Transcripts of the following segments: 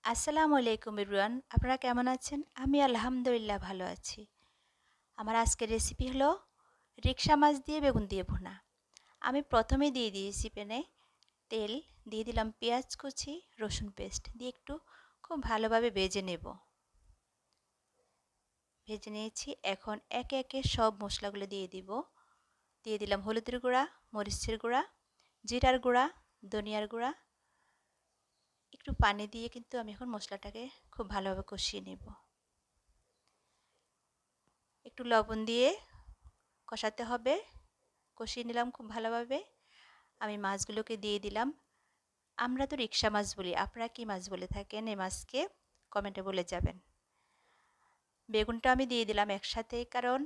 আসসালামু আলাইকুম এভরিওয়ান, আপনারা কেমন আছেন? আমি আলহামদুলিল্লাহ ভালো আছি। আমার আজকের রেসিপি হলো রিকশা মাছ দিয়ে বেগুন দিয়ে ভুনা। আমি প্রথমে দিয়ে দিয়েছি প্যানে তেল, দিয়ে দিলাম পেঁয়াজ কুচি, রসুন পেস্ট দিয়ে একটু খুব ভালোভাবে ভেজে নেব। ভেজে নিয়েছি। এখন একে একে সব মশলাগুলো দিয়ে দিব। দিয়ে দিলাম হলুদের গুঁড়া, মরিচের গুঁড়া, জিরার গুঁড়া, ধনিয়ার গুঁড়া। একটু পানি দিয়ে কিন্তু আমি এখন মশলাটাকে খুব ভালোভাবে কষিয়ে নেব। একটু লবণ দিয়ে কষাতে হবে। কষিয়ে নিলাম খুব ভালোভাবে। আমি মাছগুলোকে দিয়ে দিলাম। আমরা তো রিকশা মাছ বলি, আপনারা কি মাছ বলে থাকেন এই মাছকে কমেন্টে বলে যাবেন। বেগুনটা আমি দিয়ে দিলাম একসাথে, কারণ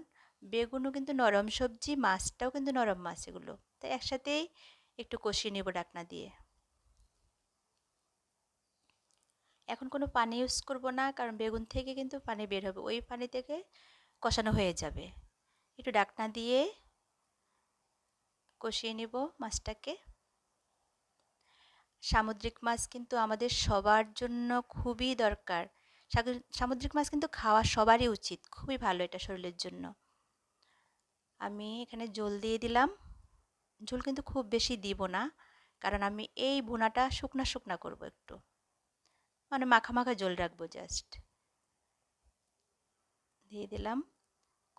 বেগুনও কিন্তু নরম সবজি, মাছটাও কিন্তু নরম মাছ, এগুলো তাই একসাথেই একটু কষিয়ে নেব ঢাকনা দিয়ে। এখন কোনো পানি ইউজ করব না, কারণ বেগুন থেকে কিন্তু পানি বের হবে, ওই পানি থেকে কষানো হয়ে যাবে। একটু ঢাকনা দিয়ে কষিয়ে নেব মাছটাকে। সামুদ্রিক মাছ কিন্তু আমাদের সবার জন্য খুবই দরকার। সামুদ্রিক মাছ কিন্তু খাওয়া সবারই উচিত, খুবই ভালো এটা শরীরের জন্য। আমি এখানে ঝোল দিয়ে দিলাম। ঝোল কিন্তু খুব বেশি দিব না, কারণ আমি এই ভুনাটা শুকনা শুকনা করব, একটু মানে মাখা মাখা ঝোল রাখবো জাস্ট। দিয়ে দিলাম।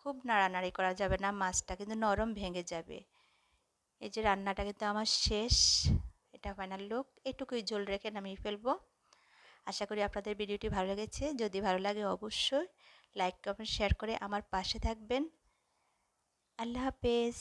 খুব নাড়ানাড়ি করা যাবে না, মাছটা কিন্তু নরম ভেঙে যাবে। এই যে রান্নাটা কিন্তু আমার শেষ, এটা ফাইনাল লুক। এটুকুই ঝোল রেখে নামিয়ে ফেলবো। আশা করি আপনাদের ভিডিওটি ভালো লেগেছে। যদি ভালো লাগে অবশ্যই লাইক কমেন্ট শেয়ার করে আমার পাশে থাকবেন। আল্লাহ হাফেজ।